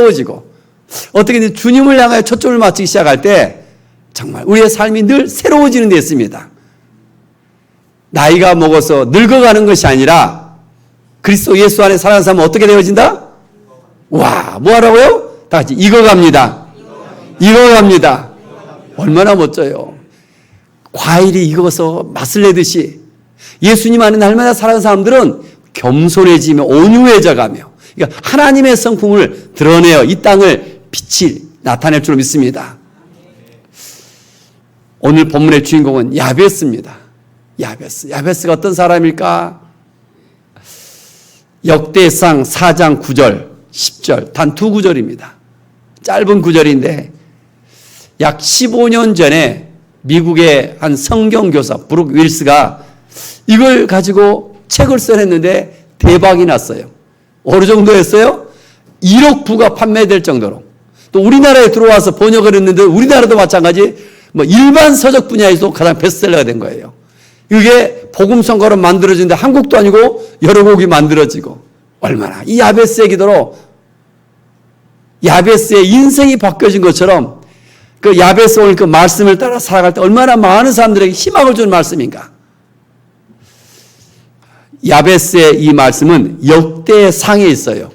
새로워지고 어떻게든 주님을 향하여 초점을 맞추기 시작할 때 정말 우리의 삶이 늘 새로워지는 데 있습니다. 나이가 먹어서 늙어가는 것이 아니라 그리스도 예수 안에 살아가는 사람은 어떻게 되어진다? 와, 뭐 하라고요? 다 같이 익어갑니다. 익어갑니다. 얼마나 멋져요. 과일이 익어서 맛을 내듯이 예수님 안에 날마다 살아가는 사람들은 겸손해지며 온유해져 가며 그러니까 하나님의 성품을 드러내어 이 땅을 빛이 나타낼 줄 믿습니다. 오늘 본문의 주인공은 야베스입니다. 야베스가 어떤 사람일까? 역대상 4장 9절 10절 단 두 구절입니다. 짧은 구절인데 약 15년 전에 미국의 한 성경교사 브룩 윌스가 이걸 가지고 책을 써냈는데 대박이 났어요. 어느 정도 했어요? 1억 부가 판매될 정도로. 또 우리나라에 들어와서 번역을 했는데 우리나라도 마찬가지 일반 서적 분야에서도 가장 베스트셀러가 된 거예요. 이게 복음성가로 만들어지는데 한국도 아니고 여러 곡이 만들어지고 얼마나 이 야베스의 기도로 야베스의 인생이 바뀌어진 것처럼 그 야베스 오늘 그 말씀을 따라 살아갈 때 얼마나 많은 사람들에게 희망을 주는 말씀인가. 야베스의 이 말씀은 역대상에 있어요.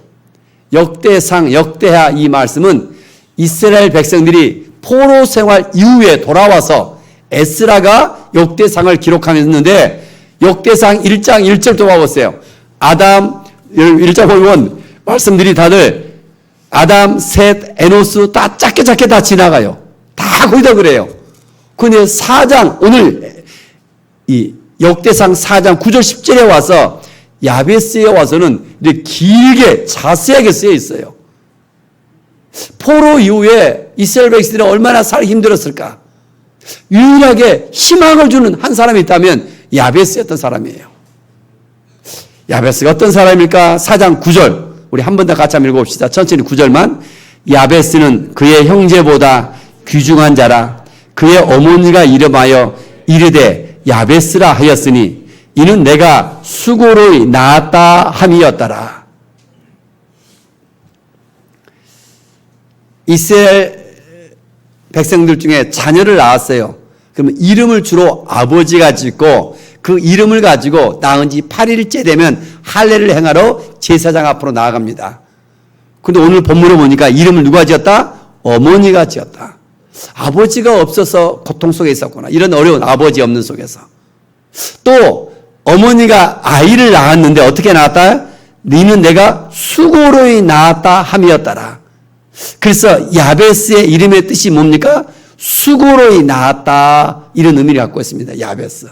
역대상, 역대하 이 말씀은 이스라엘 백성들이 포로 생활 이후에 돌아와서 에스라가 역대상을 기록하였는데 역대상 1장 1절도 봐보세요. 아담 1장 보면 말씀들이 다들 아담, 셋, 에노스 다 짧게 다 지나가요. 다 거의 다 그래요. 근데 4장 오늘 이 역대상 4장 9절 10절에 와서 야베스에 와서는 이렇게 길게 자세하게 쓰여 있어요. 포로 이후에 이스라엘 백성들이 얼마나 살기 힘들었을까. 유일하게 희망을 주는 한 사람이 있다면 야베스였던 사람이에요. 야베스가 어떤 사람일까? 4장 9절 우리 한 번 더 같이 한번 읽어봅시다. 천천히 9절만. 야베스는 그의 형제보다 귀중한 자라. 그의 어머니가 이름하여 이르되 야베스라 하였으니 이는 내가 수고로이 낳았다 함이었더라. 이스라엘 백성들 중에 자녀를 낳았어요. 그러면 이름을 주로 아버지가 짓고 그 이름을 가지고 낳은 지 8일째 되면 할례를 행하러 제사장 앞으로 나아갑니다. 그런데 오늘 본문을 보니까 이름을 누가 지었다? 어머니가 지었다. 아버지가 없어서 고통 속에 있었구나. 이런 어려운 아버지 없는 속에서. 또 어머니가 아이를 낳았는데 어떻게 낳았다? 너는 내가 수고로이 낳았다 함이었더라. 그래서 야베스의 이름의 뜻이 뭡니까? 수고로이 낳았다. 이런 의미를 갖고 있습니다. 야베스.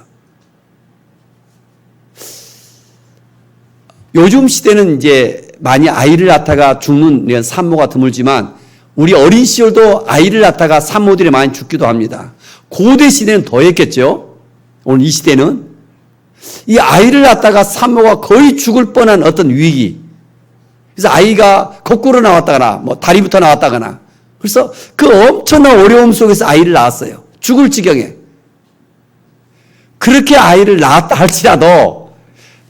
요즘 시대는 이제 많이 아이를 낳다가 죽는 이런 산모가 드물지만 우리 어린 시절도 아이를 낳다가 산모들이 많이 죽기도 합니다. 고대 시대는 더 했겠죠. 오늘 이 시대는 이 아이를 낳다가 산모가 거의 죽을 뻔한 어떤 위기. 그래서 아이가 거꾸로 나왔다거나 다리부터 나왔다거나 그래서 그 엄청난 어려움 속에서 아이를 낳았어요. 죽을 지경에. 그렇게 아이를 낳았다 할지라도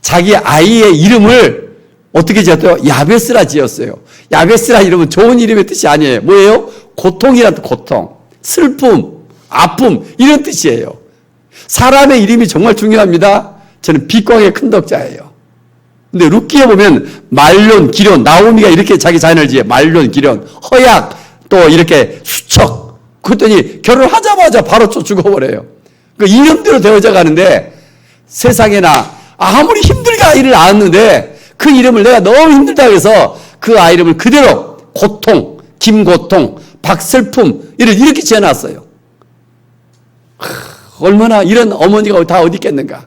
자기 아이의 이름을 어떻게 지었어요? 야베스라 지었어요. 야베스라 이름은 좋은 이름의 뜻이 아니에요. 뭐예요? 고통이란 뜻, 고통. 슬픔, 아픔 이런 뜻이에요. 사람의 이름이 정말 중요합니다. 저는 빛광의 큰 덕자예요. 근데 룻기에 보면 말론, 기련, 나오미가 이렇게 자기 자녀를 지어요. 말론, 기련, 허약, 또 이렇게 수척. 그랬더니 결혼하자마자 바로 죽어버려요. 그 이름대로 되어져 가는데 세상에나 아무리 힘들게 아이를 낳았는데 그 이름을 내가 너무 힘들다고 해서 그 아이 이름을 그대로 고통, 김고통, 박슬픔 이렇게 지어놨어요. 얼마나 이런 어머니가 다 어디 있겠는가.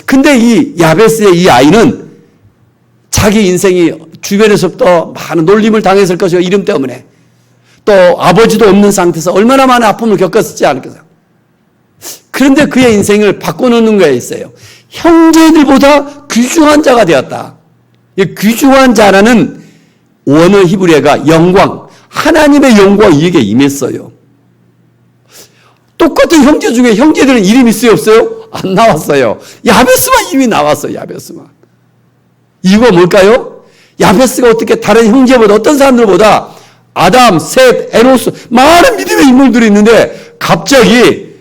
근데 이 야베스의 이 아이는 자기 인생이 주변에서부터 많은 놀림을 당했을 것이고 이름 때문에 또 아버지도 없는 상태에서 얼마나 많은 아픔을 겪었을지 않겠어요. 그런데 그의 인생을 바꿔놓는 거에 있어요. 형제들보다 귀중한 자가 되었다. 이 귀중한 자라는 원어 히브리어가 영광, 하나님의 영광이 이게 임했어요. 똑같은 형제 중에 형제들은 이름이 있어요, 없어요? 안 나왔어요. 야베스만 이름이 나왔어요, 야베스만. 이유가 뭘까요? 야베스가 어떻게 다른 형제보다 어떤 사람들보다 아담, 셋, 에노스 많은 믿음의 인물들이 있는데 갑자기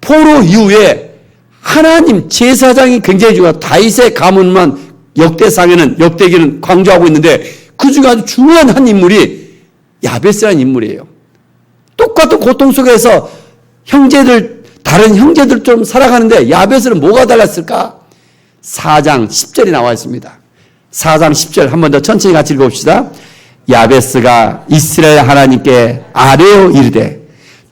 포로 이후에 하나님 제사장이 굉장히 중요한 다윗의 가문만 역대상에는 역대기는 강조하고 있는데 그 중에 아주 중요한 한 인물이 야베스라는 인물이에요. 똑같은 고통 속에서 다른 형제들처럼 살아가는데 야베스는 뭐가 달랐을까? 4장 10절이 나와 있습니다. 4장 10절 한 번 더 천천히 같이 읽어봅시다. 야베스가 이스라엘 하나님께 아뢰어 이르되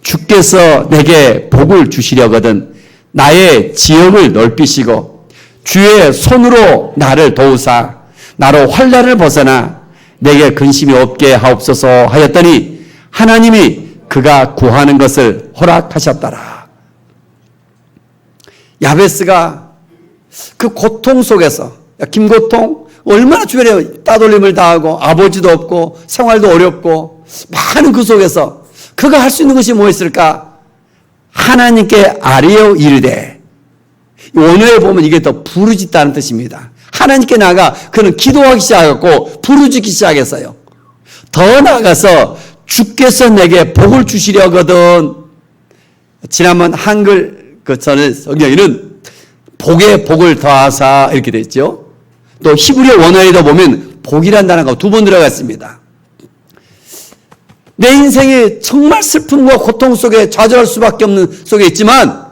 주께서 내게 복을 주시려거든 나의 지역을 넓히시고 주의 손으로 나를 도우사 나로 환난을 벗어나 내게 근심이 없게 하옵소서 하였더니 하나님이 그가 구하는 것을 허락하셨더라. 야베스가 그 고통 속에서 김고통 얼마나 주변에 따돌림을 당하고 아버지도 없고 생활도 어렵고 많은 그 속에서 그가 할 수 있는 것이 뭐였을까? 하나님께 아뢰어 이르되 원어에 보면 이게 더 부르짖다는 뜻입니다. 하나님께 나아가 그는 기도하기 시작했고 부르짖기 시작했어요. 더 나아가서 주께서 내게 복을 주시려거든. 지난번 한글 전에 성경에는 복에 복을 더하사 이렇게 됐죠. 또 히브리어 원어에도 보면 복이라는 단어가 2번 들어가 있습니다. 내 인생이 정말 슬픔과 고통 속에 좌절할 수밖에 없는 속에 있지만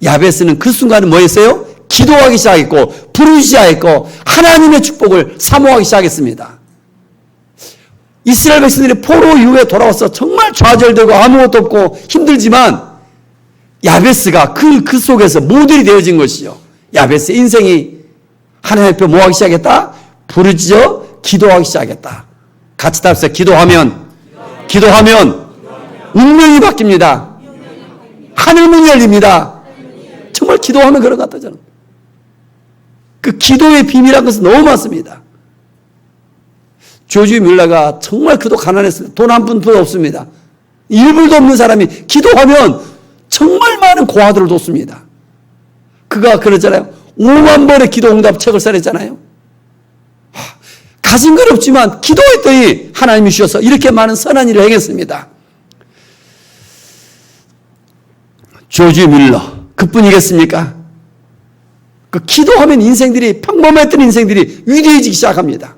야베스는 그 순간은 뭐였어요? 기도하기 시작했고 부르기 시작했고 하나님의 축복을 사모하기 시작했습니다. 이스라엘 백성들이 포로 이후에 돌아와서 정말 좌절되고 아무것도 없고 힘들지만 야베스가 그 속에서 모델이 되어진 것이요. 야베스의 인생이 하나님 앞에 뭐하기 시작했다? 부르짖어 기도하기 시작했다. 같이 답시다. 기도하면 운명이 바뀝니다. 하늘문이 열립니다. 정말 기도하면 그런 것 같아요. 저는. 그 기도의 비밀이라는 것은 너무 많습니다. 조지 뮬러가 정말 그도 가난했습니다. 돈 한 푼도 없습니다. 일불도 없는 사람이 기도하면 정말 많은 고아들을 돕습니다. 그가 그러잖아요. 5만 번의 기도 응답 책을 써냈잖아요. 가진 건 없지만 기도했더니 하나님이 주셔서 이렇게 많은 선한 일을 행했습니다. 조지 뮬러 그뿐이겠습니까? 그 기도하면 인생들이 평범했던 인생들이 위대해지기 시작합니다.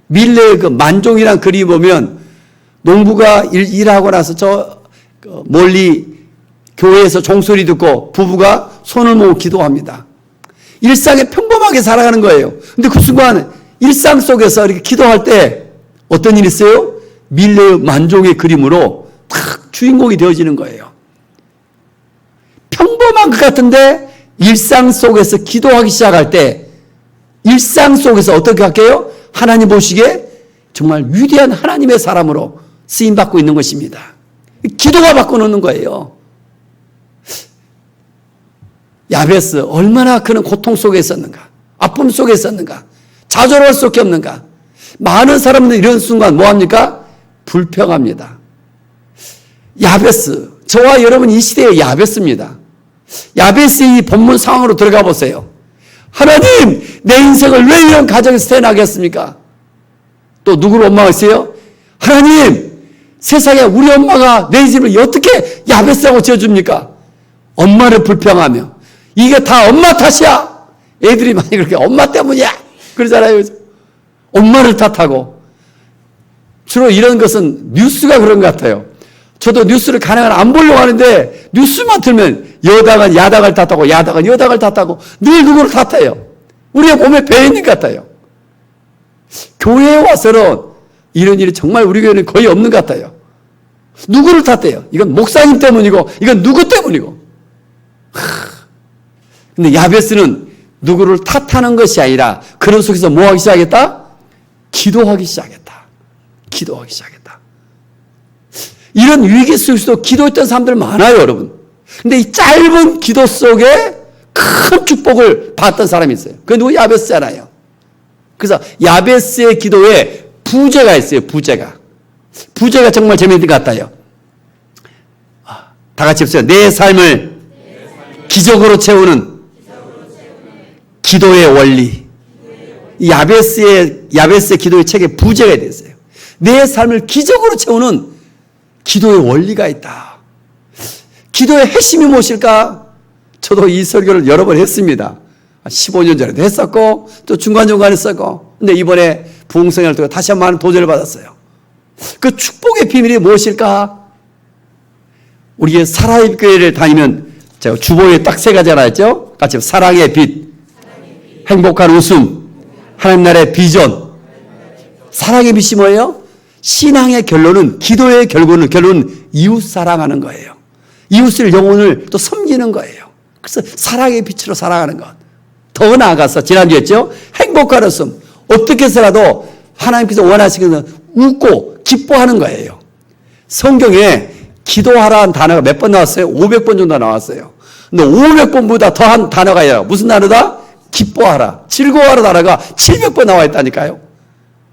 밀레의 그 만종이란 그림 보면 농부가 일하고 나서 저 멀리 교회에서 종소리 듣고 부부가 손을 모으고 기도합니다. 일상에 평범하게 살아가는 거예요. 근데 그 순간 일상 속에서 이렇게 기도할 때 어떤 일이 있어요? 밀레의 만종의 그림으로 탁 주인공이 되어지는 거예요. 평범한 것 같은데 일상 속에서 기도하기 시작할 때 일상 속에서 어떻게 할게요? 하나님 보시기에 정말 위대한 하나님의 사람으로 쓰임받고 있는 것입니다. 기도가 바꿔놓는 거예요. 야베스 얼마나 그는 고통 속에 있었는가, 아픔 속에 있었는가, 좌절할 수밖에 없는가. 많은 사람들은 이런 순간 뭐합니까? 불평합니다. 야베스, 저와 여러분 이 시대의 야베스입니다. 야베스의 이 본문 상황으로 들어가 보세요. 하나님, 내 인생을 왜 이런 가정에서 태어나겠습니까? 또 누구를 원망했어요? 하나님, 세상에 우리 엄마가 내 집을 어떻게 야베스라고 지어줍니까? 엄마를 불평하며 이게 다 엄마 탓이야. 애들이 많이 그렇게 엄마 때문이야 그러잖아요. 엄마를 탓하고. 주로 이런 것은 뉴스가 그런 것 같아요. 저도 뉴스를 가능한 안 보려고 하는데 뉴스만 틀면 여당은 야당을 탓하고 야당은 여당을 탓하고 늘 누구를 탓해요. 우리의 몸에 배어 있는 것 같아요. 교회에 와서는 이런 일이 정말 우리 교회는 거의 없는 것 같아요. 누구를 탓해요? 이건 목사님 때문이고 이건 누구 때문이고. 근데 야베스는 누구를 탓하는 것이 아니라 그런 속에서 뭐 하기 시작했다? 기도하기 시작했다. 기도하기 시작했다. 이런 위기 속에서도 기도했던 사람들 많아요, 여러분. 근데 이 짧은 기도 속에 큰 축복을 받았던 사람이 있어요. 그게 누구? 야베스잖아요. 그래서 야베스의 기도에 부제가 있어요, 부제가. 부제가 정말 재미있는 것 같아요. 다 같이 해보세요. 내 삶을 기적으로 채우는 기도의 원리. 야베스의 기도의 책에 부제가 되었어요. 내 삶을 기적으로 채우는 기도의 원리가 있다. 기도의 핵심이 무엇일까? 저도 이 설교를 여러 번 했습니다. 15년 전에도 했었고 또 중간중간 했었고, 근데 이번에 부흥성회를 통해 다시 한번 도전을 받았어요. 그 축복의 비밀이 무엇일까? 우리의 사랑의 교회를 다니면 제가 주보에 딱 세 가지 나왔죠. 같이 사랑의 빛, 행복한 웃음, 하나님 나라의 비전. 사랑의 빛이 뭐예요? 신앙의 결론은, 기도의 결론은 이웃 사랑하는 거예요. 이웃을, 영혼을 또 섬기는 거예요. 그래서 사랑의 빛으로 살아가는 것. 더 나아가서 지난주에 했죠. 행복한 웃음. 어떻게 해서라도 하나님께서 원하시는 것은 웃고 기뻐하는 거예요. 성경에 기도하라는 단어가 몇 번 나왔어요? 500번 정도 나왔어요. 근데 500번보다 더한 단어가 있어요. 무슨 단어다? 기뻐하라, 즐거워하라 단어가 700번 나와 있다니까요.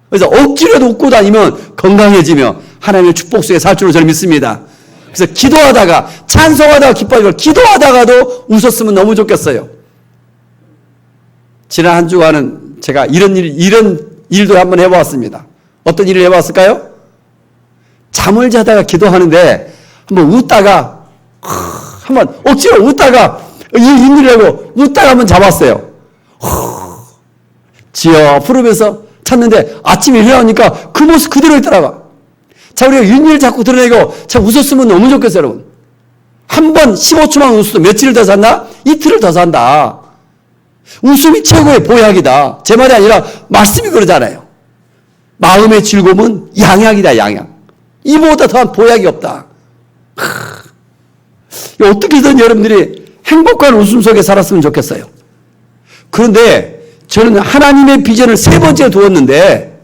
그래서 억지로도 웃고 다니면 건강해지며 하나님의 축복 속에 살 줄로 저는 믿습니다. 그래서 기도하다가, 찬송하다가 기뻐하고 기도하다가도 웃었으면 너무 좋겠어요. 지난 한 주간은 제가 이런 일도 한번 해보았습니다. 어떤 일을 해봤을까요? 잠을 자다가 기도하는데 한번 웃다가, 한번 억지로 웃다가, 인일하고 웃다가 한번 잡았어요. 지어 부르면서 찾는데 아침에 일어나니까 그 모습 그대로 있더라고. 자, 우리가 윤리를 자꾸 드러내고 참 웃었으면 너무 좋겠어요, 여러분. 한 번 15초만 웃어도 며칠을 더 산다? 이틀을 더 산다. 웃음이 최고의 보약이다. 제 말이 아니라 말씀이 그러잖아요. 마음의 즐거움은 양약이다, 양약. 이보다 더한 보약이 없다. 어떻게든 여러분들이 행복한 웃음 속에 살았으면 좋겠어요. 그런데 저는 하나님의 비전을 세 번째 두었는데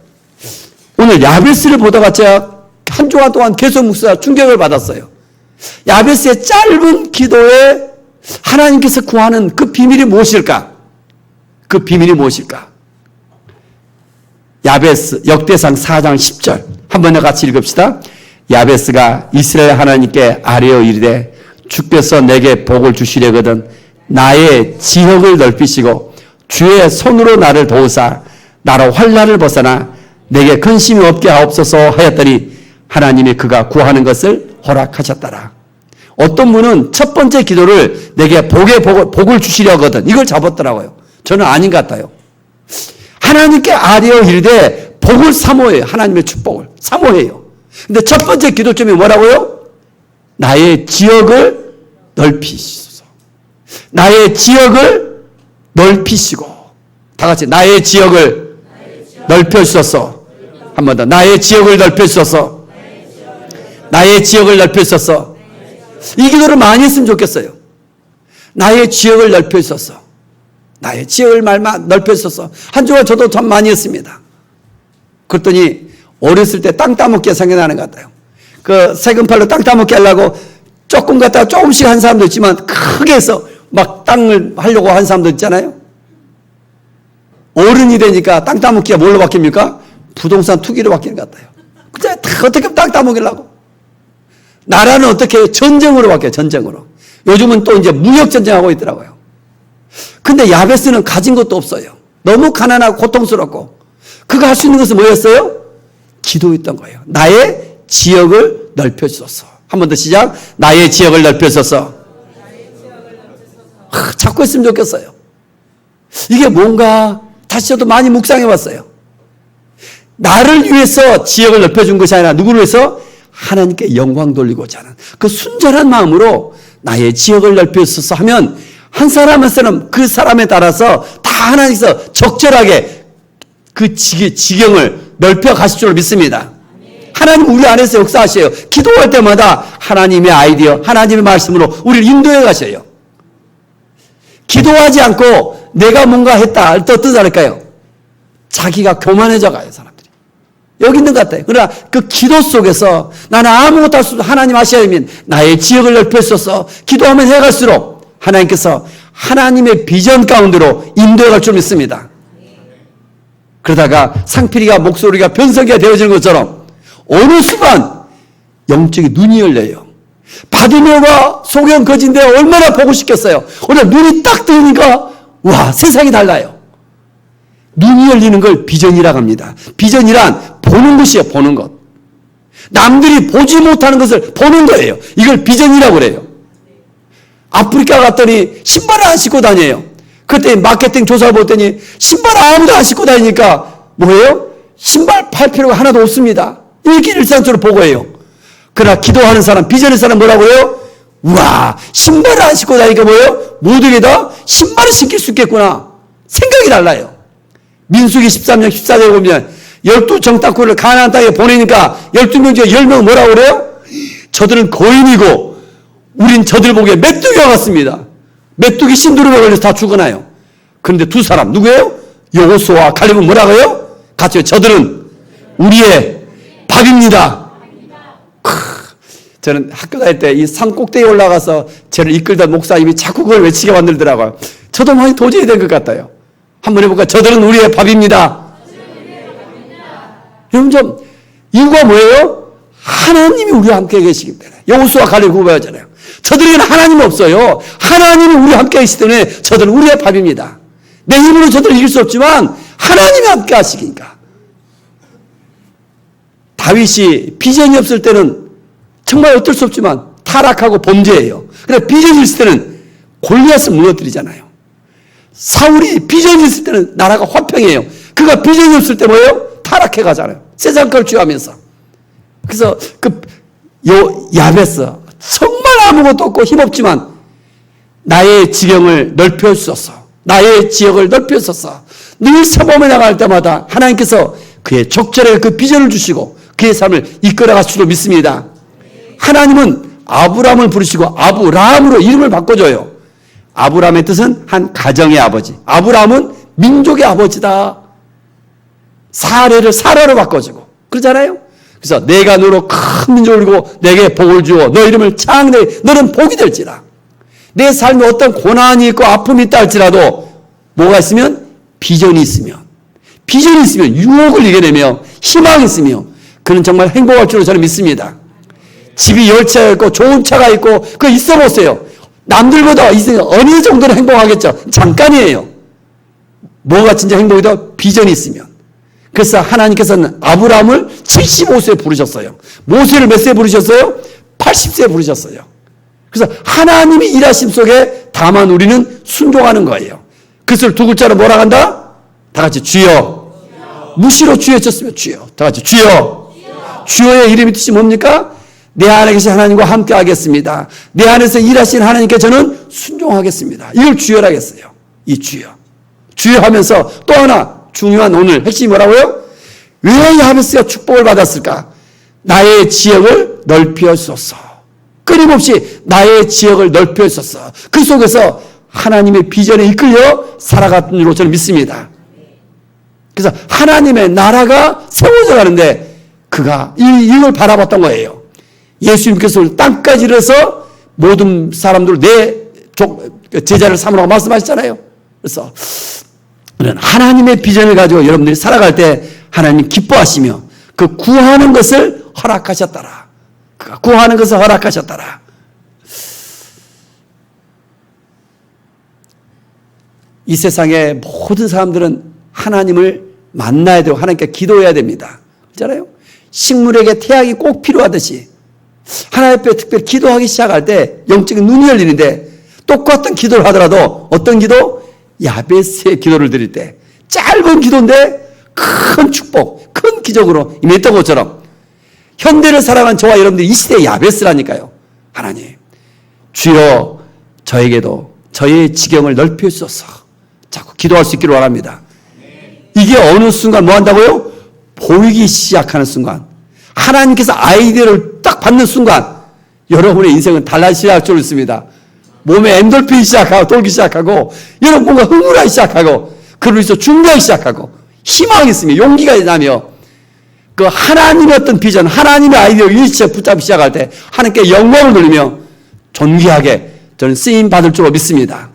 오늘 야베스를 보다가 제가 한 주간 동안 계속 묵상하다 충격을 받았어요. 야베스의 짧은 기도에 하나님께서 구하는 그 비밀이 무엇일까? 그 비밀이 무엇일까? 야베스 역대상 4장 10절 한번 더 같이 읽읍시다. 야베스가 이스라엘 하나님께 아뢰어 이르되 주께서 내게 복을 주시려거든 나의 지역을 넓히시고 주의 손으로 나를 도우사 나로 환난을 벗어나 내게 근심이 없게 하옵소서 하였더니 하나님이 그가 구하는 것을 허락하셨더라. 어떤 분은 첫 번째 기도를 내게 복을 주시려거든 이걸 잡았더라고요. 저는 아닌 것 같아요. 하나님께 아뢰어 이르되 복을 사모해요. 하나님의 축복을 사모해요. 근데 첫 번째 기도점이 뭐라고요? 나의 지역을 넓히시소서. 나의 지역을 넓히시고, 다 같이 나의 지역을 넓혀주소서. 한 번 더 나의 지역을 넓혀주소서. 나의 지역을 넓혀주소서. 이 기도를 많이 했으면 좋겠어요. 나의 지역을 넓혀주소서. 나의 지역을 넓혀주소서. 한 주간 저도 참 많이 했습니다. 그랬더니 어렸을 때 땅 따먹기 생각나는 것 같아요. 그 세금팔로 땅 따먹기 하려고 조금 갖다가 조금씩 한 사람도 있지만 크게 해서 막 땅을 하려고 한 사람도 있잖아요. 어른이 되니까 땅 따먹기가 뭘로 바뀝니까? 부동산 투기로 바뀌는 것 같아요. 그때 다 어떻게 땅 따먹이려고. 나라는 어떻게 전쟁으로 바뀌어요. 전쟁으로. 요즘은 또 이제 무역 전쟁하고 있더라고요. 근데 야베스는 가진 것도 없어요. 너무 가난하고 고통스럽고 그가 할 수 있는 것은 뭐였어요? 기도했던 거예요. 나의 지역을 넓혀주소서. 한 번 더 시작. 나의 지역을 넓혀주소서. 자꾸 했으면 좋겠어요. 이게 뭔가 다시 저도 많이 묵상해봤어요. 나를 위해서 지역을 넓혀준 것이 아니라 누구를 위해서? 하나님께 영광 돌리고자 하는 그 순전한 마음으로 나의 지역을 넓혀주소서 하면 한 사람 한 사람 그 사람에 따라서 다 하나님께서 적절하게 그 지경을 넓혀 가실 줄 믿습니다. 하나님 우리 안에서 역사하셔요. 기도할 때마다 하나님의 아이디어, 하나님의 말씀으로 우리를 인도해 가셔요. 기도하지 않고 내가 뭔가 했다. 어떤 사람일까요? 자기가 교만해져 가요, 사람들이. 여기 있는 것 같아요. 그러나 그 기도 속에서 나는 아무것도 할 수 없어. 하나님 하셔야면 나의 지역을 넓혀주소서. 기도하면 해갈수록 하나님께서 하나님의 비전 가운데로 인도해 갈 줄 믿습니다. 그러다가 상필이가 목소리가 변성기가 되어지는 것처럼 어느 순간 영적인 눈이 열려요. 바디메오가 소경 거지인데 얼마나 보고 싶겠어요. 오늘 눈이 딱 뜨니까 와 세상이 달라요. 눈이 열리는 걸 비전이라고 합니다. 비전이란 보는 것이에요. 보는 것. 남들이 보지 못하는 것을 보는 거예요. 이걸 비전이라고 그래요. 아프리카 갔더니 신발을 안 신고 다녀요. 그때 마케팅 조사를 봤더니 신발 아무도 안 신고 다니니까 뭐예요? 신발 팔 필요가 하나도 없습니다. 이렇게 일상적으로 보고해요. 그러나 기도하는 사람, 비전의 사람 뭐라고요? 우와, 신발을 안 신고 다니니까 뭐예요? 모두에게 다 신발을 신길 수 있겠구나. 생각이 달라요. 민수기 13장 14절에 보면 12정탐꾼을 가나안 땅에 보내니까 12명 중에 10명은 뭐라고 그래요? 저들은 거인이고 우린 저들 보기에 메뚜기와 같습니다. 메뚜기 신두름에 걸려서 다 죽어나요. 그런데 두 사람 누구예요? 여호수아와 갈렙은 뭐라고요? 같이 저들은 우리의 밥입니다. 저는 학교 다닐 때 이 산 꼭대기에 올라가서 저를 이끌던 목사님이 자꾸 그걸 외치게 만들더라고요. 저도 많이 도전이 된 것 같아요. 한번 해볼까? 저들은 우리의 밥입니다. 여러분 좀 이유가 뭐예요? 하나님이 우리와 함께 계시기 때문에. 여호수아 갈렙 후보였잖아요. 저들에게는 하나님이 없어요. 하나님이 우리와 함께 계시기 때문에 저들은 우리의 밥입니다. 내 힘으로 저들을 이길 수 없지만 하나님이 함께 하시니까. 다윗이 비전이 없을 때는 정말 어쩔 수 없지만 타락하고 범죄예요. 그러나 비전이 있을 때는 골리앗을 무너뜨리잖아요. 사울이 비전이 있을 때는 나라가 화평해요. 그가 비전이 없을 때 뭐예요? 타락해 가잖아요. 세상 걸 취하면서. 그래서 야베스 정말 아무것도 없고 힘없지만 나의 지경을 넓혀주소서. 나의 지역을 넓혀주소서. 늘 사범에 나갈 때마다 하나님께서 그의 적절하게 그 비전을 주시고 그의 삶을 이끌어갈 줄로 믿습니다. 하나님은 아브라함을 부르시고 아브라함으로 이름을 바꿔줘요. 아브라함의 뜻은 한 가정의 아버지. 아브라함은 민족의 아버지다. 사례를 사라로 바꿔주고 그러잖아요. 그래서 내가 너로 큰 민족을 이루고 내게 복을 주어 너 이름을 창대히 너는 복이 될지라. 내 삶에 어떤 고난이 있고 아픔이 있다 할지라도 뭐가 있으면 비전이 있으면 유혹을 이겨내며 희망이 있으며 그는 정말 행복할 줄로 저는 믿습니다. 집이 10채가 있고 좋은 차가 있고 그거 있어 보세요. 남들보다 어느 정도는 행복하겠죠. 잠깐이에요. 뭐가 진짜 행복이다? 비전이 있으면. 그래서 하나님께서는 아브라함을 75세에 부르셨어요. 모세를 몇 세에 부르셨어요? 80세에 부르셨어요. 그래서 하나님이 일하심 속에 다만 우리는 순종하는 거예요. 그것을 두 글자로 뭐라 한다? 다 같이 주여. 무시로 주여 쳤으면 주여. 다 같이 주여. 주여의 이름의 뜻이 뭡니까? 내 안에 계신 하나님과 함께 하겠습니다. 내 안에서 일하신 하나님께 저는 순종하겠습니다. 이걸 주여라 했어요. 이 주여. 주여 하면서 또 하나 중요한 오늘 핵심이 뭐라고요? 왜 야베스가 축복을 받았을까? 나의 지역을 넓혀 주소서. 끊임없이 나의 지역을 넓혀 주소서. 그 속에서 하나님의 비전에 이끌려 살아갔던 줄로 저는 믿습니다. 그래서 하나님의 나라가 세워져 가는데 그가 이걸 바라봤던 거예요. 예수님께서 땅까지 이르러서 모든 사람들 내 제자를 삼으라고 말씀하셨잖아요. 그래서 하나님의 비전을 가지고 여러분들이 살아갈 때 하나님 기뻐하시며 그 구하는 것을 허락하셨더라. 그가 구하는 것을 허락하셨더라. 이 세상의 모든 사람들은 하나님을 만나야 되고 하나님께 기도해야 됩니다. 그렇잖아요? 식물에게 태양이 꼭 필요하듯이 하나님 앞에 특별히 기도하기 시작할 때 영적인 눈이 열리는데 똑같은 기도를 하더라도 어떤 기도? 야베스의 기도를 드릴 때 짧은 기도인데 큰 축복, 큰 기적으로 임했던 것처럼 현대를 살아가는 저와 여러분들이 이 시대의 야베스라니까요. 하나님, 주여 저에게도 저의 지경을 넓혀 주소서. 자꾸 기도할 수 있기를 원합니다. 이게 어느 순간 뭐 한다고요? 보이기 시작하는 순간, 하나님께서 아이디어를 딱 받는 순간 여러분의 인생은 달라지실 줄 믿습니다. 몸에 엔돌핀이 시작하고 돌기 시작하고 여러분 뭔가 흥분하기 시작하고 그러고 있어 준비하기 시작하고 희망이 있으며 용기가 나며 그 하나님의 어떤 비전, 하나님의 아이디어 일치에 붙잡기 시작할 때 하나님께 영광을 돌리며 존귀하게 저는 쓰임 받을 줄로 믿습니다.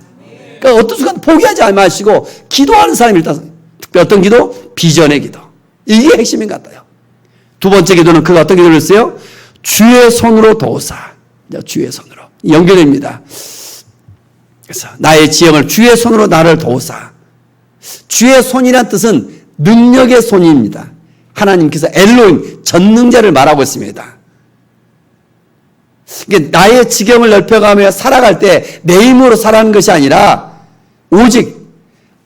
그러니까 어떤 순간 포기하지 마시고 기도하는 사람이 일단 특별히 어떤 기도? 비전의 기도. 이게 핵심인 것 같아요. 두 번째 기도는 그가 어떤 기도를 했어요? 주의 손으로 도우사. 주의 손으로. 연결됩니다. 그래서 나의 지형을 주의 손으로 나를 도우사. 주의 손이란 뜻은 능력의 손입니다. 하나님께서 엘로힘, 전능자를 말하고 있습니다. 나의 지경을 넓혀가며 살아갈 때 내 힘으로 살아가는 것이 아니라 오직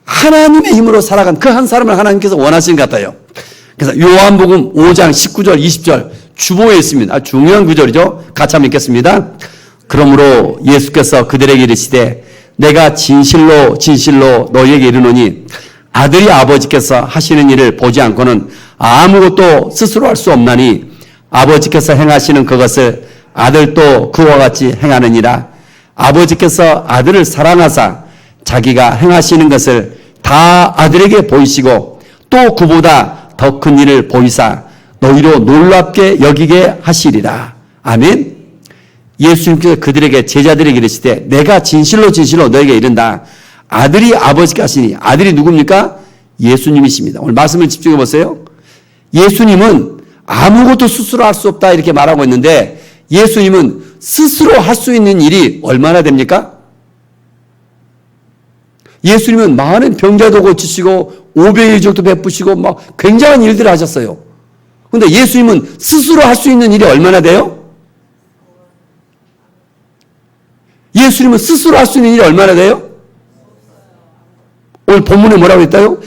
하나님의 힘으로 살아간 그 한 사람을 하나님께서 원하시는 것 같아요. 그래서 요한복음 5장 19절 20절 주보에 있습니다. 아주 중요한 구절이죠. 같이 한번 읽겠습니다. 그러므로 예수께서 그들에게 이르시되 내가 진실로 진실로 너희에게 이르노니 아들이 아버지께서 하시는 일을 보지 않고는 아무것도 스스로 할 수 없나니 아버지께서 행하시는 그것을 아들도 그와 같이 행하느니라. 아버지께서 아들을 사랑하사 자기가 행하시는 것을 다 아들에게 보이시고 또 그보다 더 큰 일을 보이사 너희로 놀랍게 여기게 하시리라. 아멘. 예수님께서 그들에게 제자들에게 이르시되 내가 진실로 진실로 너에게 이른다. 아들이 아버지께 하시니 아들이 누굽니까? 예수님이십니다. 오늘 말씀을 집중해 보세요. 예수님은 아무것도 스스로 할 수 없다 이렇게 말하고 있는데 예수님은 스스로 할 수 있는 일이 얼마나 됩니까? 예수님은 많은 병자도 고치시고 500일 정도 베푸시고 막 굉장한 일들을 하셨어요. 그런데 예수님은 스스로 할 수 있는 일이 얼마나 돼요? 예수님은 스스로 할 수 있는 일이 얼마나 돼요? 오늘 본문에 뭐라고 했다요?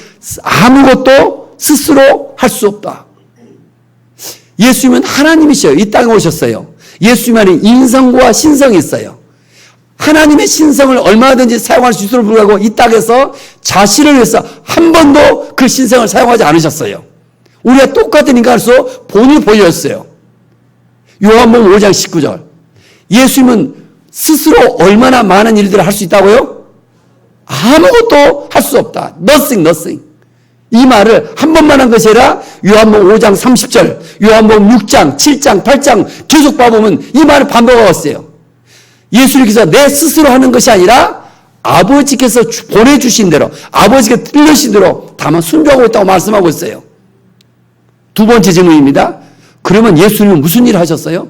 아무것도 스스로 할 수 없다. 예수님은 하나님이셔요. 이 땅에 오셨어요. 예수님 안에 인성과 신성이 있어요. 하나님의 신성을 얼마든지 사용할 수 있도록 불구하고 이 땅에서 자신을 위해서 한 번도 그 신성을 사용하지 않으셨어요. 우리가 똑같은 인간으로서 본이 보여졌어요. 요한복음 5장 19절. 예수님은 스스로 얼마나 많은 일들을 할 수 있다고요? 아무것도 할 수 없다. Nothing, nothing. 이 말을 한 번만 한 것이 아니라 요한복음 5장 30절, 요한복음 6장, 7장, 8장 계속 봐보면 이 말을 반복하고 있어요. 예수님께서 내 스스로 하는 것이 아니라 아버지께서 보내주신 대로, 아버지가 들려신 대로 다만 순종하고 있다고 말씀하고 있어요. 두 번째 질문입니다. 그러면 예수님은 무슨 일을 하셨어요?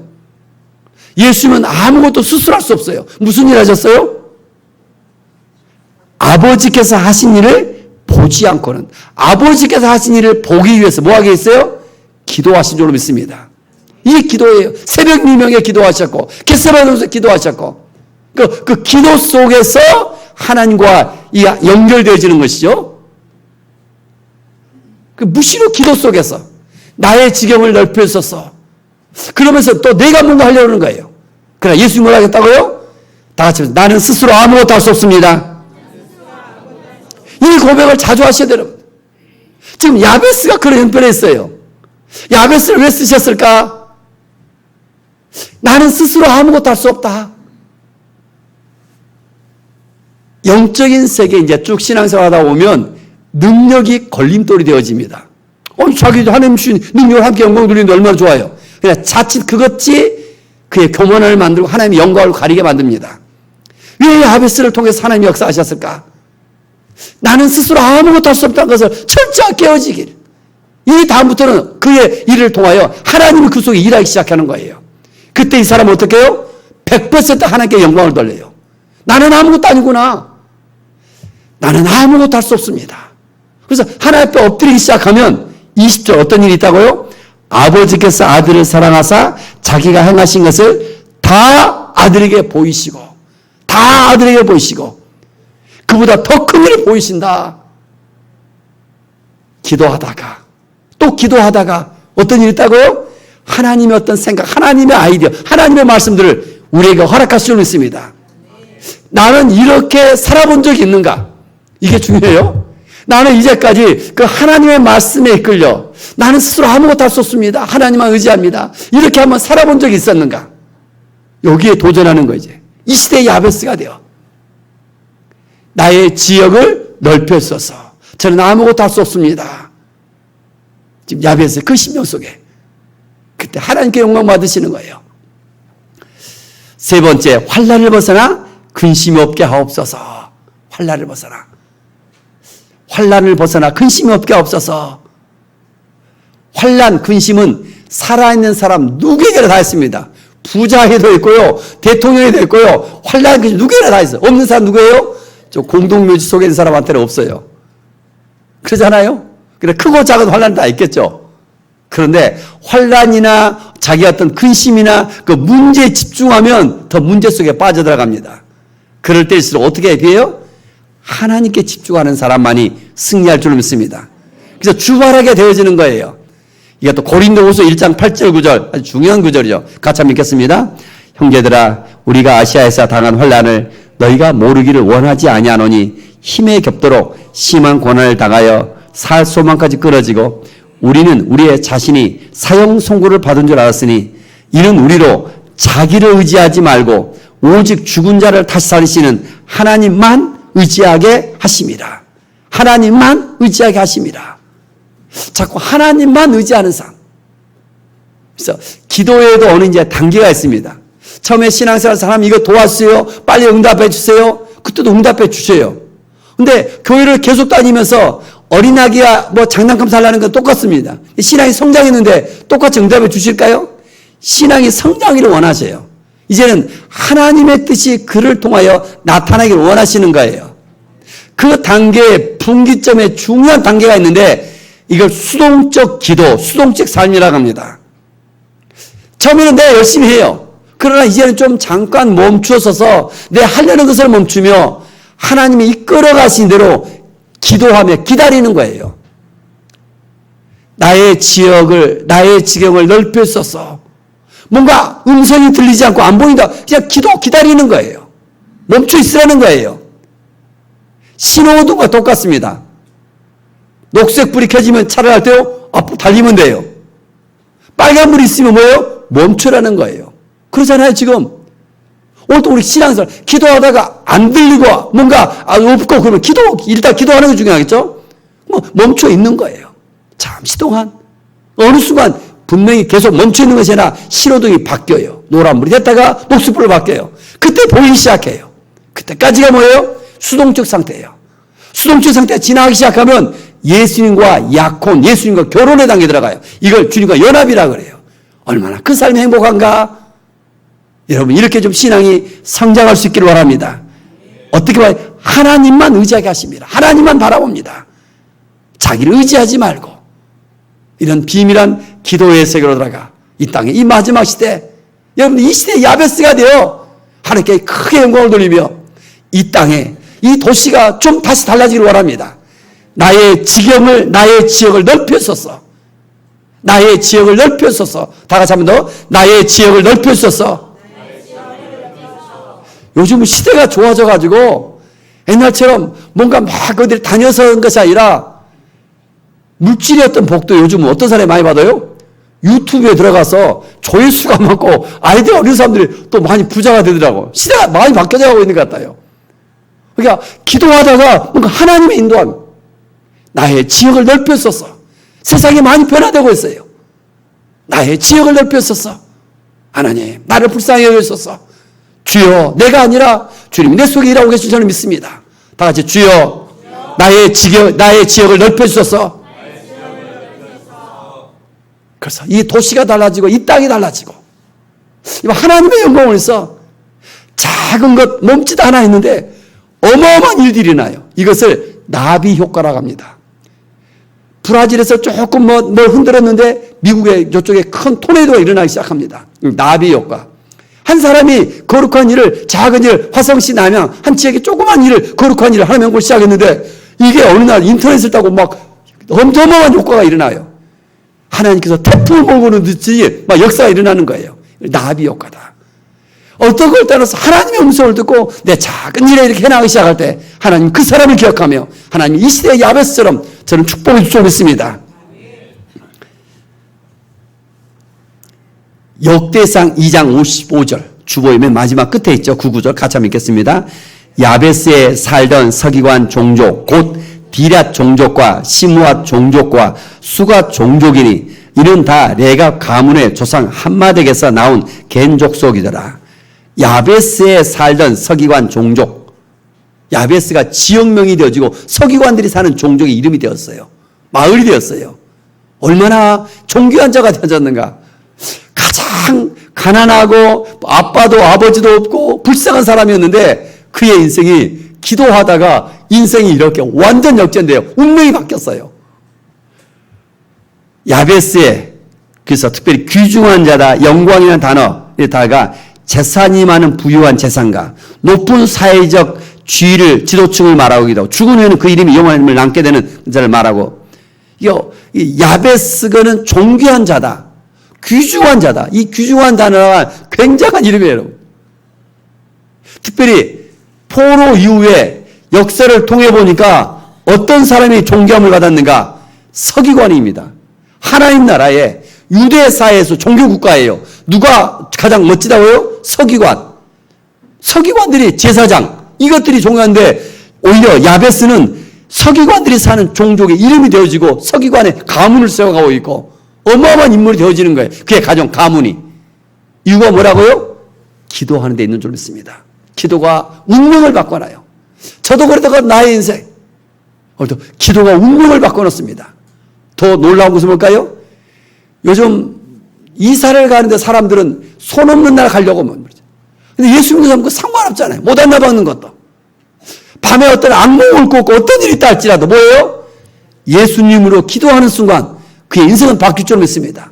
예수님은 아무것도 스스로 할 수 없어요. 무슨 일을 하셨어요? 아버지께서 하신 일을 보지 않고는, 아버지께서 하신 일을 보기 위해서 뭐 하게 했어요? 기도하신 줄로 믿습니다. 이 기도예요. 새벽 미명에 기도하셨고 겟세마네에서 기도하셨고 그 기도 속에서 하나님과 연결되어지는 것이죠. 그 무시로 기도 속에서 나의 지경을 넓혀서서 그러면서 또 내가 뭔가 하려고 하는 거예요. 그러나 예수님 뭐라 하겠다고요? 다 같이 나는 스스로 아무것도 할 수 없습니다. 이 고백을 자주 하셔야 돼요. 지금 야베스가 그런 형편에 있어요. 야베스를 왜 쓰셨을까? 나는 스스로 아무것도 할 수 없다. 영적인 세계 이제 쭉 신앙생활 하다 보면 능력이 걸림돌이 되어집니다. 자기도 하나님 주신 능력을 함께 영광 돌리는데 얼마나 좋아요. 그냥 자칫 그것이 그의 교만을 만들고 하나님의 영광을 가리게 만듭니다. 왜 야베스를 통해서 하나님이 역사하셨을까? 나는 스스로 아무것도 할 수 없다는 것을 철저하게 깨어지길. 이 다음부터는 그의 일을 통하여 하나님이 그 속에 일하기 시작하는 거예요. 그때 이 사람은 어떻게 해요? 100% 하나님께 영광을 돌려요. 나는 아무것도 아니구나. 나는 아무것도 할 수 없습니다. 그래서 하나님 앞에 엎드리기 시작하면 20절 어떤 일이 있다고요? 아버지께서 아들을 사랑하사 자기가 행하신 것을 다 아들에게 보이시고 다 아들에게 보이시고 그보다 더 큰 일을 보이신다. 기도하다가 또 기도하다가 어떤 일이 있다고요? 하나님의 어떤 생각, 하나님의 아이디어, 하나님의 말씀들을 우리에게 허락할 수 있습니다. 나는 이렇게 살아본 적이 있는가? 이게 중요해요. 나는 이제까지 그 하나님의 말씀에 이끌려 나는 스스로 아무것도 할 수 없습니다. 하나님만 의지합니다. 이렇게 한번 살아본 적이 있었는가? 여기에 도전하는 거 이제. 이 시대의 야베스가 되어 나의 지역을 넓혔어서 저는 아무것도 할 수 없습니다. 지금 야베스의 그 심령 속에 그때 하나님께 영광 받으시는 거예요. 세 번째, 환난을 벗어나 근심이 없게 하옵소서. 환난을 벗어나. 환난을 벗어나 근심이 없게 하옵소서. 환난, 근심은 살아있는 사람 누구에게나 다 있습니다. 부자에도 있고요. 대통령에도 있고요. 환난, 근심 누구에게나 다 있어요. 없는 사람 누구예요? 저 공동묘지 속에 있는 사람한테는 없어요. 그러잖아요. 그래 크고 작은 환란 다 있겠죠. 그런데 환란이나 자기 어떤 근심이나 그 문제에 집중하면 더 문제 속에 빠져들어갑니다. 그럴 때일수록 어떻게 돼요? 하나님께 집중하는 사람만이 승리할 줄 믿습니다. 그래서 주발하게 되어지는 거예요. 이게 또 고린도후서 1장 8절 9절 아주 중요한 구절이죠. 같이 한번 읽겠습니다. 형제들아 우리가 아시아에서 당한 환란을 너희가 모르기를 원하지 아니하노니 힘에 겹도록 심한 고난을 당하여 살 소망까지 끊어지고 우리는 우리의 자신이 사형 선고를 받은 줄 알았으니 이는 우리로 자기를 의지하지 말고 오직 죽은 자를 다시 살리시는 하나님만 의지하게 하심이라. 하나님만 의지하게 하심이라. 자꾸 하나님만 의지하는 삶. 그래서 기도에도 어느 이제 단계가 있습니다. 처음에 신앙생활 사람 이거 도와주세요. 빨리 응답해 주세요. 그때도 응답해 주세요. 근데 교회를 계속 다니면서 어린아기가 뭐 장난감 살라는 건 똑같습니다. 신앙이 성장했는데 똑같이 응답해 주실까요? 신앙이 성장하기를 원하세요. 이제는 하나님의 뜻이 그를 통하여 나타나기를 원하시는 거예요. 그 단계의 분기점에 중요한 단계가 있는데 이걸 수동적 기도, 수동적 삶이라고 합니다. 처음에는 내가 열심히 해요. 그러나 이제는 좀 잠깐 멈추어서서 내 하려는 것을 멈추며 하나님이 이끌어 가신 대로 기도하며 기다리는 거예요. 나의 지역을, 나의 지경을 넓혔어서 뭔가 음성이 들리지 않고 안 보인다. 그냥 기다리는 거예요. 멈춰 있으라는 거예요. 신호등과 똑같습니다. 녹색불이 켜지면 차를 할 때요, 앞으로 달리면 돼요. 빨간불이 있으면 뭐예요? 멈추라는 거예요. 그러잖아요, 지금. 오늘도 우리 신앙생활 기도하다가 안 들리고 뭔가 없고 그러면 일단 기도하는 게 중요하겠죠? 멈춰 있는 거예요. 잠시 동안. 어느 순간 분명히 계속 멈춰 있는 것이 아니라 신호등이 바뀌어요. 노란불이 됐다가 녹색불로 바뀌어요. 그때 보이기 시작해요. 그때까지가 뭐예요? 수동적 상태예요. 수동적 상태가 지나가기 시작하면 예수님과 약혼, 예수님과 결혼의 단계에 들어가요. 이걸 주님과 연합이라 그래요. 얼마나 그 삶이 행복한가? 여러분 이렇게 좀 신앙이 성장할 수 있기를 바랍니다. 어떻게 봐요? 하나님만 의지하게 하십니다. 하나님만 바라봅니다. 자기를 의지하지 말고 이런 비밀한 기도의 세계로 들어가 이 땅에 이 마지막 시대 여러분 이 시대에 야베스가 되어 하나님께 크게 영광을 돌리며 이 땅에 이 도시가 좀 다시 달라지기를 원합니다. 나의 지경을 나의 지역을 넓혀서서 나의 지역을 넓혀서서 다 같이 한 번 더 나의 지역을 넓혀서서 요즘은 시대가 좋아져 가지고 옛날처럼 뭔가 막 어디를 다녀서 한 것이 아니라 물질의 어떤 복도 요즘은 어떤 사람이 많이 받아요? 유튜브에 들어가서 조회수가 많고 아이디어 어린 사람들이 또 많이 부자가 되더라고. 시대가 많이 바뀌어져 가고 있는 것 같아요. 그러니까 기도하다가 뭔가 하나님의 인도함 나의 지역을 넓혔었어. 세상이 많이 변화되고 있어요. 나의 지역을 넓혔었어. 하나님 나를 불쌍히 여기소서. 주여 내가 아니라 주님이 내 속에 일하고 계신 저는 믿습니다. 다 같이 주여 나의 지역을 넓혀주소서. 그래서 이 도시가 달라지고 이 땅이 달라지고 하나님의 영광을 위해서 작은 것 몸짓 하나 있는데 어마어마한 일들이 나요. 이것을 나비 효과라고 합니다. 브라질에서 조금 뭘 흔들었는데 미국의 이쪽에 큰 토네이도가 일어나기 시작합니다. 나비 효과. 한 사람이 거룩한 일을 작은 일 화성시 남양 한 지역에 조그만 일을 거룩한 일을 하나님 걸 시작했는데 이게 어느 날 인터넷을 타고 막 어마어마한 효과가 일어나요. 하나님께서 태풍을 몰고 오는 듯이 막 역사가 일어나는 거예요. 나비 효과다. 어떤 걸 떠나서 하나님의 음성을 듣고 내 작은 일에 이렇게 해나가기 시작할 때 하나님 그 사람을 기억하며 하나님 이 시대의 야베스처럼 저는 축복해 주시고 있습니다. 역대상 2장 55절 주보의 맨 마지막 끝에 있죠. 9구절 같이 한번 읽겠습니다. 야베스에 살던 서기관 종족 곧 디랏 종족과 시므앗 종족과 수가 종족이니 이는 다 레갑 가문의 조상 한마덱에서 나온 겐 족속이더라. 야베스에 살던 서기관 종족 야베스가 지역명이 되어지고 서기관들이 사는 종족의 이름이 되었어요. 마을이 되었어요. 얼마나 존귀한 자가 되어졌는가. 가장 가난하고 아빠도 아버지도 없고 불쌍한 사람이었는데 그의 인생이 기도하다가 인생이 이렇게 완전 역전돼요. 운명이 바뀌었어요. 야베스에 그래서 특별히 귀중한 자다, 영광이라는 단어에다가 재산이 많은 부유한 재산가, 높은 사회적 지위를 지도층을 말하기도 하고 죽은 후에는 그 이름이 영원함을 남게 되는 자를 말하고 이 야베스가는 존귀한 자다, 귀중한 자다. 이 귀중한 단어가 굉장한 이름이에요. 특별히 포로 이후에 역사를 통해 보니까 어떤 사람이 존귀함을 받았는가? 서기관입니다. 하나님 나라에 유대 사회에서 종교 국가예요. 누가 가장 멋지다고요? 서기관. 서기관들이 제사장. 이것들이 중요한데 오히려 야베스는 서기관들이 사는 종족의 이름이 되어지고 서기관의 가문을 세워가고 있고 어마어마한 인물이 되어지는 거예요. 그의 가정 가문이. 이유가 뭐라고요? 기도하는 데 있는 줄 믿습니다. 기도가 운명을 바꿔놔요. 저도 그러다가 나의 인생 기도가 운명을 바꿔놓습니다. 더 놀라운 것은 뭘까요? 요즘 이사를 가는데 사람들은 손 없는 나라 가려고 하면 근데 예수 믿는 사람은 상관없잖아요. 못 안나 박는 것도. 밤에 어떤 악몽을 꿨고 어떤 일이 있다 할지라도 뭐예요? 예수님으로 기도하는 순간 그의 인생은 바뀔 줄 믿습니다.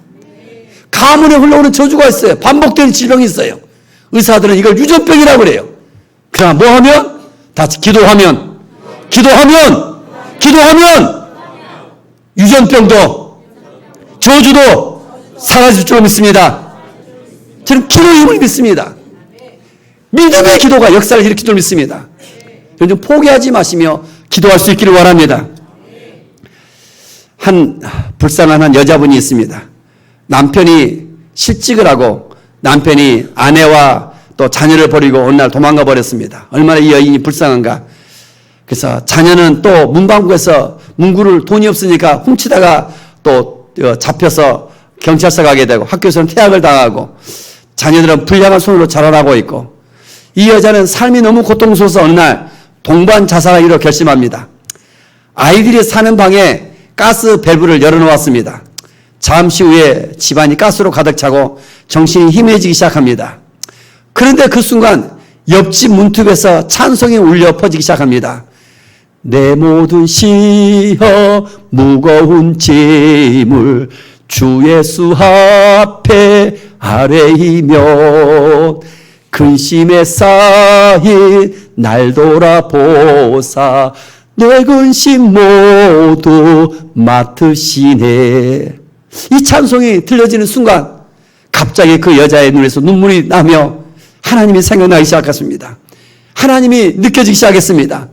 가문에 흘러오는 저주가 있어요. 반복되는 질병이 있어요. 의사들은 이걸 유전병이라고 그래요. 그러나 뭐 하면? 다 같이 기도하면 유전병도 저주도 사라질 줄 믿습니다. 저는 기도의 힘을 믿습니다. 믿음의 기도가 역사를 일으킬 줄 믿습니다. 요즘 포기하지 마시며 기도할 수 있기를 원합니다. 불쌍한 한 여자분이 있습니다. 남편이 실직을 하고 남편이 아내와 또 자녀를 버리고 어느 날 도망가 버렸습니다. 얼마나 이 여인이 불쌍한가. 그래서 자녀는 또 문방구에서 문구를 돈이 없으니까 훔치다가 또 잡혀서 경찰서 가게 되고 학교에서는 퇴학을 당하고 자녀들은 불량한 손으로 자라나고 있고 이 여자는 삶이 너무 고통스러워서 어느 날 동반 자살하기로 결심합니다. 아이들이 사는 방에 가스 밸브를 열어놓았습니다. 잠시 후에 집안이 가스로 가득 차고 정신이 희미해지기 시작합니다. 그런데 그 순간 옆집 문틈에서 찬송이 울려 퍼지기 시작합니다. 내 모든 시험 무거운 짐을 주 예수 앞에 아뢰이며 근심에 쌓인 날 돌아보사 내 근심 모두 맡으시네. 이 찬송이 들려지는 순간 갑자기 그 여자의 눈에서 눈물이 나며 하나님이 생각나기 시작했습니다. 하나님이 느껴지기 시작했습니다.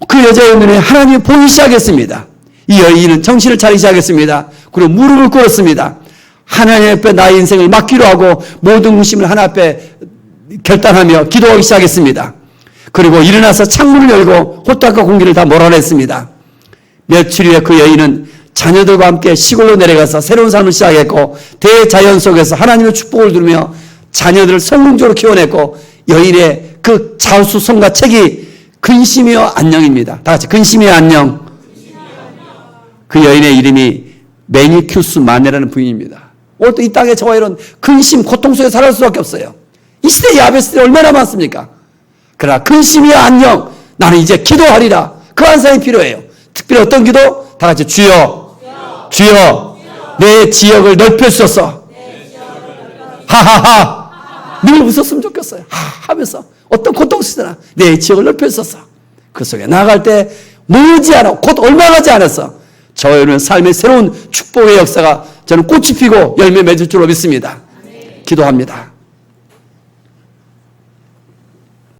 그 여자의 눈에 하나님이 보이기 시작했습니다. 이 여인은 정신을 차리기 시작했습니다. 그리고 무릎을 꿇었습니다. 하나님 앞에 나의 인생을 맡기로 하고 모든 근심을 하나님 앞에 결단하며 기도하기 시작했습니다. 그리고 일어나서 창문을 열고 호떡과 공기를 다 몰아냈습니다. 며칠 후에 그 여인은 자녀들과 함께 시골로 내려가서 새로운 삶을 시작했고 대자연 속에서 하나님의 축복을 누리며 자녀들을 성공적으로 키워냈고 여인의 그 자수성가 책이 근심이여 안녕입니다. 다 같이 근심이여 안녕. 그 여인의 이름이 매니큐스 마네라는 부인입니다. 오늘 또 이 땅에 저와 이런 근심, 고통 속에 살아갈 수밖에 없어요. 이 시대 야베스들이 얼마나 많습니까? 그러나 근심이여 안녕. 나는 이제 기도하리라. 그 한 사람이 필요해요. 특별히 어떤 기도? 다 같이 주여 내 지역을 넓혀주소서. 하하하. 늘 웃었으면 좋겠어요. 하면서 어떤 고통 쓰잖아. 내 지역을 넓혀주소서. 그 속에 나아갈 때 머지않아 곧 얼마 가지 않았어. 저희는 삶의 새로운 축복의 역사가 저는 꽃이 피고 열매 맺을 줄로 믿습니다. 기도합니다.